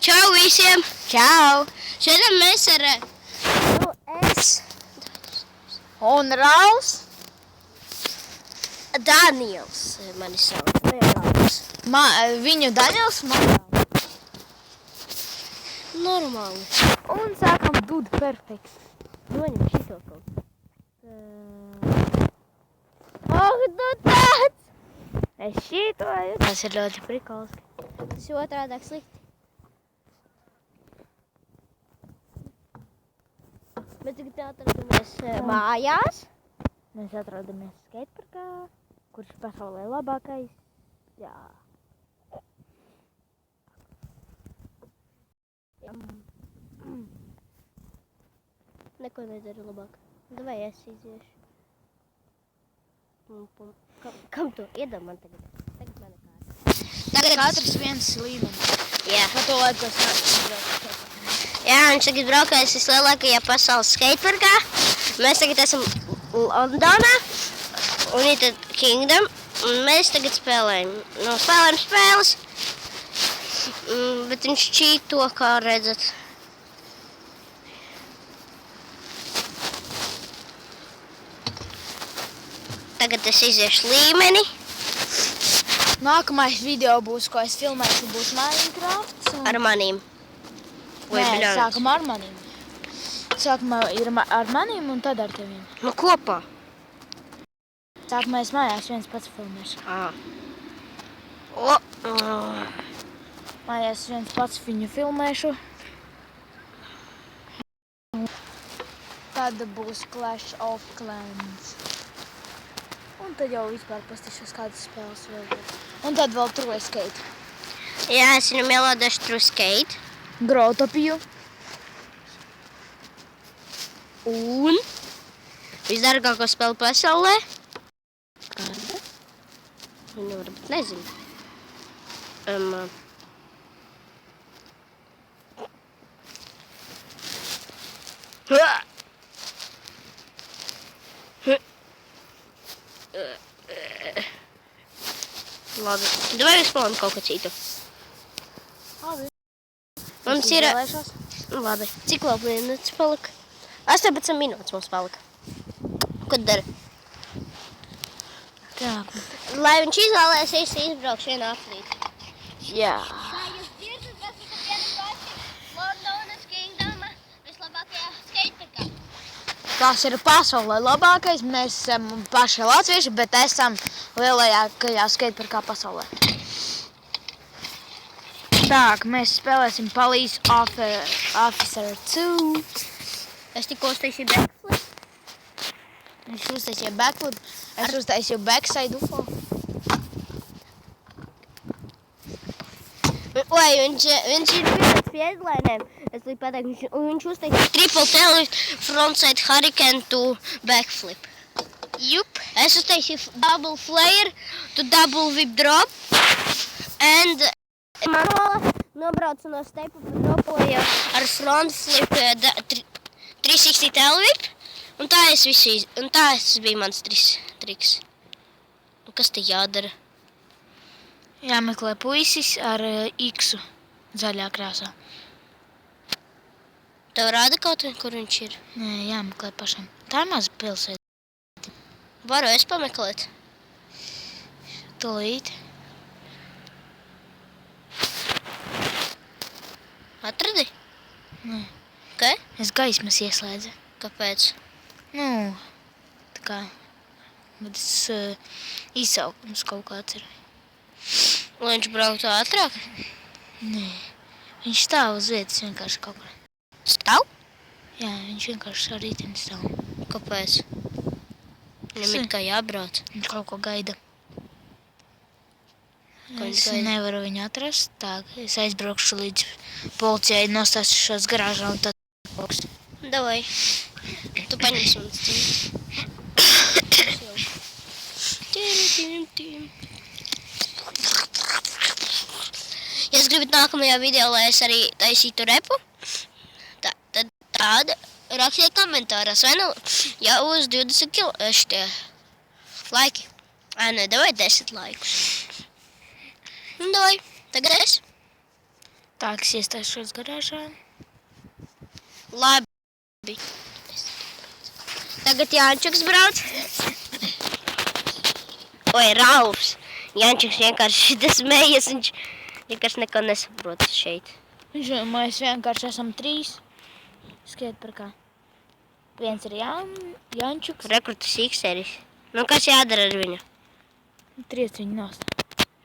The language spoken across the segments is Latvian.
Čau visiem! Čau! Šodien mēs ar Es un Rauls. Daniels mani sauc. Viņu Daniels, man Rauls. Normāli. Un sākam Dude Perfect. Noņem šito kaut. Tu tāds! Es šito jūtu. Tas ir ļoti prikalski. Tas ir otrādāk slikti. Mēs tagad atrodamies mājās. Mēs atrodamies skateparkā, kurš pasaulē labākais. Jā. Neko nedara labāk. Davai es iziešu. Kam tu iedod man tagad? Tagad man nekāds. Tagad katrs viens līmenis. Jā. Pa to laiku es nāku. Jā, viņš tagad braukājas vislielākajā pasaules skateparkā. Mēs tagad esam Londonā un ir tad Kingdom. Un mēs tagad spēlējam. Spēlējam spēles. Bet viņš čīt to, kā redzat. Tagad es iziešu līmeni. Nākamais video būs, ko es filmēšu, būs Minecraft. Ar manīm. Nē, sākam ar manīm. Sākumā ir ar manīm un tad ar teviem. Nu kopā. Sākumā es mājās viens pats filmēšu. Mājās viens pats viņu filmēšu. Tad būs Clash of Clans. Un tad jau vispār pastīšos kādas spēles vēl būs. Un tad vēl True Skate. Jā, es viņam ielādēšu True Skate. Growtopiju. Un visdārgāko spēli pasaulē. Kāda? Viņu varbūt nezinu. Labi. Davai vispār kaut ko citu. Labi. Mums ir... Labi. Cik vēl minūtes palika? 18 minūtes mums palika. Ko dara? Tā. Lai viņš izvēlēs, es izbraukšu vienu atlīti. Jā. Kā jūs dzirdat, kas ir viens paši Londonas Kingdoma vislabākajā skateparkā? Tas ir pasaulē labākais. Mēs esam paši latvieši, bet esam lielākajā skateparkā pasaulē. Tak, mēs spēlēsim Police Officer 2. Es tikko uztaisīju backflip. Viņš uztaisīja backflip. Es uztaisīju backside UFO. Oi, viņš ir pirms pie headlinēm. Es līdz pateikt, viņš uztaisīja triple taillift frontside hurricane to backflip. Jup. Es uztaisīju double flare to double whip drop. And manuāli nobraucu no stepa pa dropoju ar front flip 360 tailwhip. Un tas bija mans triks. Un kas te jādara? Jāmeklē puisis ar X zaļā krāsā. Tev rāda kaut vien, kur viņš ir? Nē, jāmeklē pašam. Tā ir maza pilsēta. Varu es pameklēt? Tūlīt. Atradi? Nē. Ka? Es gaismas ieslēdzu. Kāpēc? Nu, tā kā izsaukums kaut kāds ir. Lai viņš brauktu ātrāk? Nē. Viņš stāv uz vietas vienkārši kaut kur. Stāv? Jā, viņš vienkārši ar riteni stāv. Kāpēc? Viņam ir kā jābrauc. Viņš kaut ko gaida. Ko viņš Es gaida? nevaru viņu atrast. Tā, es aizbraukšu līdz policijai, nostāšos garāžā un tad braukšu. Davai. Tu paņemsi man stīvi. Ja es gribat nākamajā video, lai es arī taisītu repu, tad rakstiet komentārās, vai nu jau uz 20 šitie laiki. Nē, davai 10 laikus. Nu, davai, tagad es. Tā, kas iestājušos garāžā. Labi. Tagad Jāņčuks brauc. Oi, Ralfs. Jāņčuks vienkārši smējas, viņš vienkārši neko nesaprot šeit. Mēs vienkārši esam 3. Skriet par kā. Viens ir Jāņčuks. Rekrutas X-seris. Nu, kas jādara ar viņu? Trieciņu nost.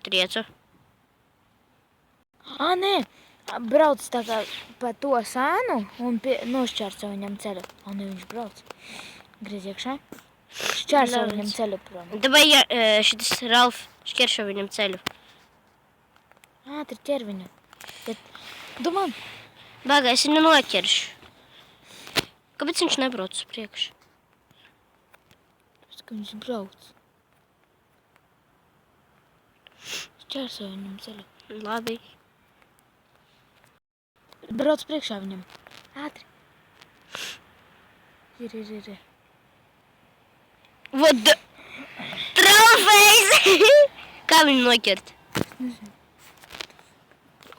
Triecu. Nē. Brauc tā kā pa to sēnu un nošķērso viņam ceļu. Nē, viņš brauc. Griez iekšā. Šķērso viņam ceļu prom. Dabai šitas Ralf šķēršo viņam ceļu. Ātri ķer viņu. Domā. Baga, es viņu noķeršu. Kāpēc viņš nebrauc uz priekšu? Tāpēc, ka viņš brauc. Šķērso viņam ceļu. Labi. Brauc priekšā viņam. Ātri. Ir. What the... Trofejs! Kā viņu noķert? Nezinu.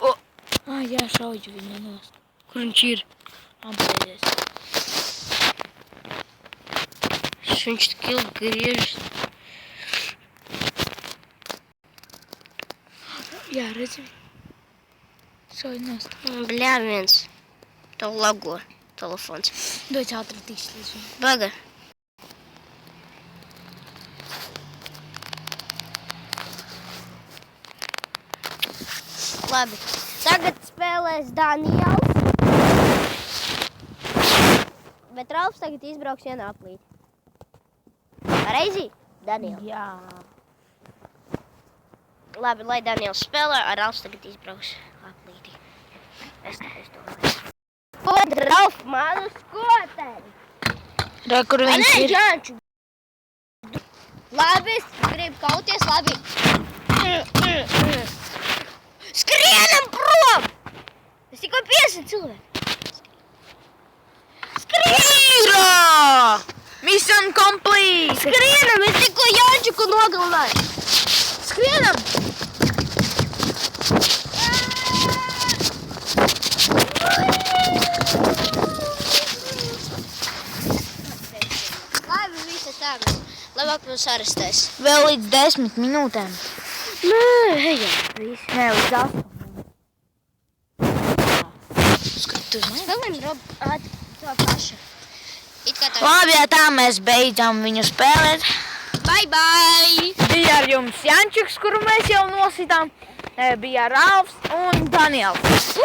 O, Jā, šauģu viņu nost. kur viņš ir? Apbeidies. Viņš tik ilgi griežas. Jā, redzi. Šauģu nost. Bļā, viens. Tev lago telefons. Dod ātri tiks līdz viņu. Baga. Labi. Tagad spēlēs Daniels. Bet Ralfs tagad izbrauks vienā aplīti. Pareizi? Daniels. Jā. Labi, lai Daniels spēlē, ar Ralfs tagad izbrauks aplīti. Es domāju. Pod Ralf manu skoteri. Re, kur viņš ir? Jāņču. Labi, es gribu kauties, labi. Skrienam prom! Es tikai 50 cilvēki. Skrienam! Mission complete! Skrienam, es tikko Jāņčuku nogalināju. Skrienam! Labi, visi tagad. Labāk mums arestēs. Vēl līdz 10 minūtēm. Nē, ejam, visi. Nē, līdz 8. Skatu, Spēlēm Rob, to pašu. It kā tā. Labi, ja tā mēs beidzam viņu spēlēt. Bye, bye! Bija ar jums Jāņčuks, kuru mēs jau nositām. Bija Ralfs un Daniels.